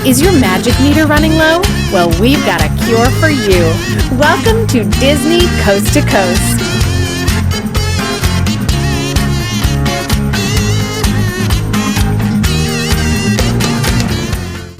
Is your magic meter running low? Well, we've got a cure for you. Welcome to Disney Coast to Coast.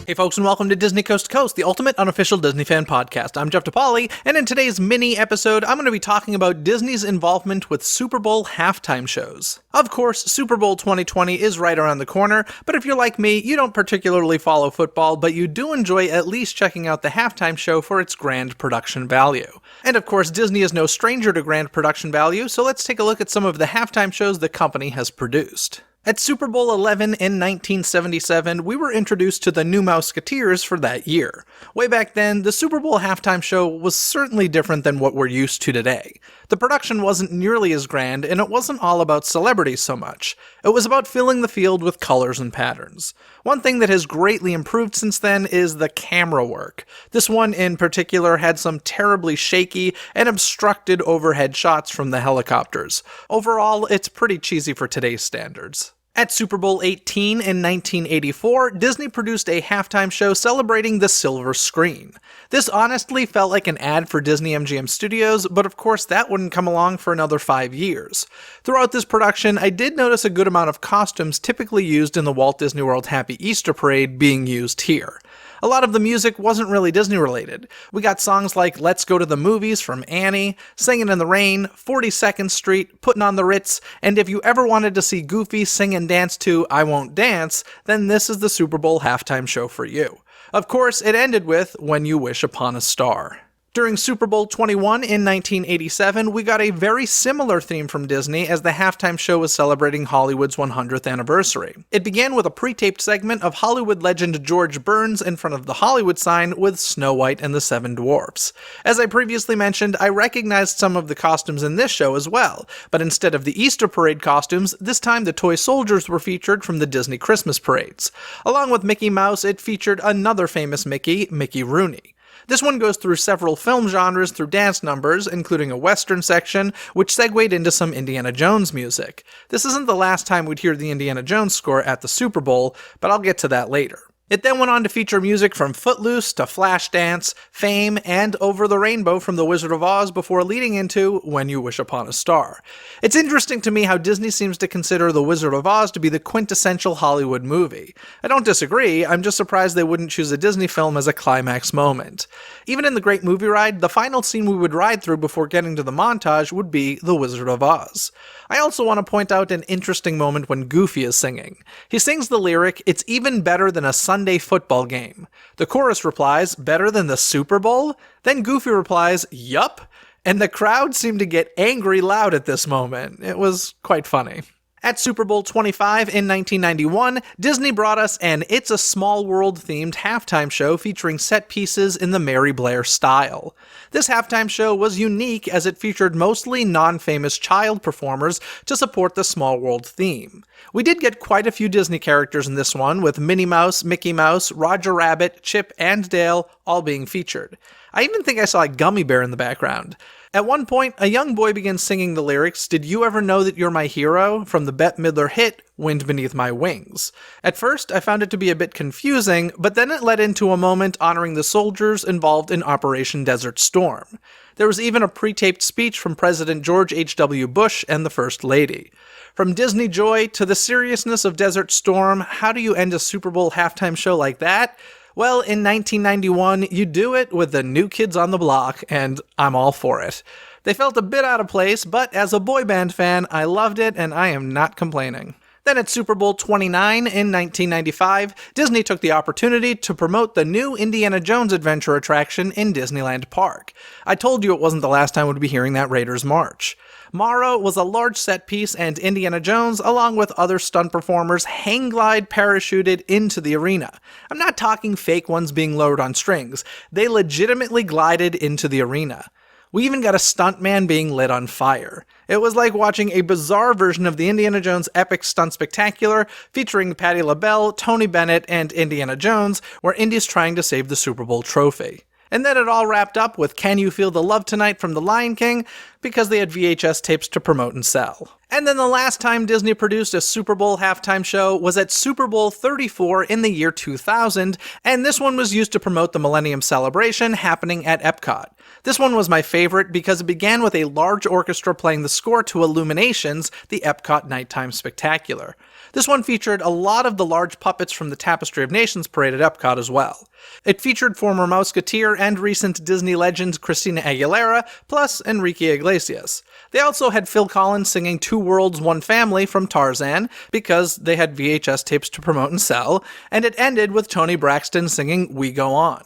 Hey folks, and welcome to Disney Coast to Coast, the ultimate unofficial Disney fan podcast. I'm Jeff DePauli, and in today's mini episode, I'm going to be talking about Disney's involvement with Super Bowl halftime shows. Of course, Super Bowl 2020 is right around the corner, but if you're like me, you don't particularly follow football, but you do enjoy at least checking out the halftime show for its grand production value. And of course, Disney is no stranger to grand production value, so let's take a look at some of the halftime shows the company has produced. At Super Bowl 11 in 1977, we were introduced to the New Mouseketeers for that year. Way back then, the Super Bowl halftime show was certainly different than what we're used to today. The production wasn't nearly as grand, and it wasn't all about celebrities so much. It was about filling the field with colors and patterns. One thing that has greatly improved since then is the camera work. This one in particular had some terribly shaky and obstructed overhead shots from the helicopters. Overall, it's pretty cheesy for today's standards. At Super Bowl 18 in 1984, Disney produced a halftime show celebrating the silver screen. This honestly felt like an ad for Disney MGM Studios, but of course that wouldn't come along for another 5 years. Throughout this production, I did notice a good amount of costumes typically used in the Walt Disney World Happy Easter Parade being used here. A lot of the music wasn't really Disney related. We got songs like Let's Go to the Movies from Annie, Singin' in the Rain, 42nd Street, Puttin' on the Ritz, and if you ever wanted to see Goofy sing and dance to I Won't Dance, then this is the Super Bowl halftime show for you. Of course, it ended with When You Wish Upon a Star. During Super Bowl 21 in 1987, we got a very similar theme from Disney as the halftime show was celebrating Hollywood's 100th anniversary. It began with a pre-taped segment of Hollywood legend George Burns in front of the Hollywood sign with Snow White and the Seven Dwarfs. As I previously mentioned, I recognized some of the costumes in this show as well, but instead of the Easter Parade costumes, this time the toy soldiers were featured from the Disney Christmas parades. Along with Mickey Mouse, it featured another famous Mickey, Mickey Rooney. This one goes through several film genres through dance numbers, including a Western section, which segued into some Indiana Jones music. This isn't the last time we'd hear the Indiana Jones score at the Super Bowl, but I'll get to that later. It then went on to feature music from Footloose to Flashdance, Fame, and Over the Rainbow from The Wizard of Oz before leading into When You Wish Upon a Star. It's interesting to me how Disney seems to consider The Wizard of Oz to be the quintessential Hollywood movie. I don't disagree, I'm just surprised they wouldn't choose a Disney film as a climax moment. Even in the Great Movie Ride, the final scene we would ride through before getting to the montage would be The Wizard of Oz. I also want to point out an interesting moment when Goofy is singing. He sings the lyric, "It's even better than a Sunday football game." The chorus replies, "Better than the Super Bowl?" Then Goofy replies, "Yup." And the crowd seemed to get angry loud at this moment. It was quite funny. At Super Bowl 25 in 1991, Disney brought us an It's a Small World themed halftime show featuring set pieces in the Mary Blair style. This halftime show was unique as it featured mostly non-famous child performers to support the Small World theme. We did get quite a few Disney characters in this one, with Minnie Mouse, Mickey Mouse, Roger Rabbit, Chip, and Dale all being featured. I even think I saw a gummy bear in the background. At one point, a young boy begins singing the lyrics, "Did you ever know that you're my hero?" from the Bette Midler hit, "Wind Beneath My Wings." At first, I found it to be a bit confusing, but then it led into a moment honoring the soldiers involved in Operation Desert Storm. There was even a pre-taped speech from President George H.W. Bush and the First Lady. From Disney joy to the seriousness of Desert Storm, how do you end a Super Bowl halftime show like that? Well, in 1991, you do it with the New Kids on the Block, and I'm all for it. They felt a bit out of place, but as a boy band fan, I loved it, and I am not complaining. Then at Super Bowl 29 in 1995, Disney took the opportunity to promote the new Indiana Jones adventure attraction in Disneyland Park. I told you it wasn't the last time we'd be hearing that Raiders March. Mara was a large set piece, and Indiana Jones, along with other stunt performers, hang glide parachuted into the arena. I'm not talking fake ones being lowered on strings. They legitimately glided into the arena. We even got a stuntman being lit on fire. It was like watching a bizarre version of the Indiana Jones Epic Stunt Spectacular featuring Patti LaBelle, Tony Bennett, and Indiana Jones, where Indy's trying to save the Super Bowl trophy. And then it all wrapped up with Can You Feel the Love Tonight from The Lion King, because they had VHS tapes to promote and sell. And then the last time Disney produced a Super Bowl halftime show was at Super Bowl 34 in the year 2000, and this one was used to promote the Millennium Celebration happening at Epcot. This one was my favorite because it began with a large orchestra playing the score to Illuminations, the Epcot Nighttime Spectacular. This one featured a lot of the large puppets from the Tapestry of Nations parade at Epcot as well. It featured former Mouseketeer and recent Disney legend Christina Aguilera, plus Enrique Iglesias. They also had Phil Collins singing Two Worlds, One Family from Tarzan, because they had VHS tapes to promote and sell, and it ended with Toni Braxton singing We Go On.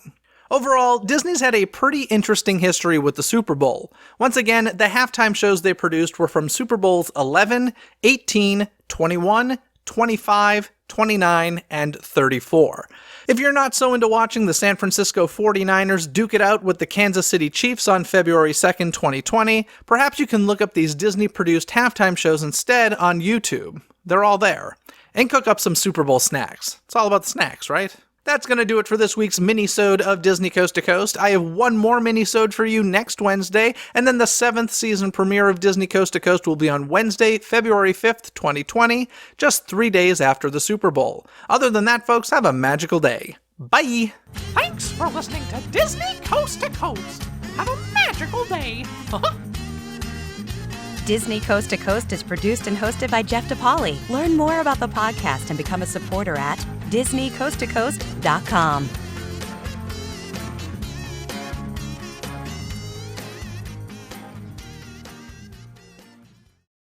Overall, Disney's had a pretty interesting history with the Super Bowl. Once again, the halftime shows they produced were from Super Bowls 11, 18, 21, 25, 29, and 34. If you're not so into watching the San Francisco 49ers duke it out with the Kansas City Chiefs on February 2nd, 2020, perhaps you can look up these Disney-produced halftime shows instead on YouTube. They're all there. And cook up some Super Bowl snacks. It's all about the snacks, right? That's going to do it for this week's mini-sode of Disney Coast to Coast. I have one more mini-sode for you next Wednesday, and then the 7th season premiere of Disney Coast to Coast will be on Wednesday, February 5th, 2020, just 3 days after the Super Bowl. Other than that, folks, have a magical day. Bye! Thanks for listening to Disney Coast to Coast. Have a magical day. Disney Coast to Coast is produced and hosted by Jeff DePauli. Learn more about the podcast and become a supporter at DisneyCoastToCoast.com.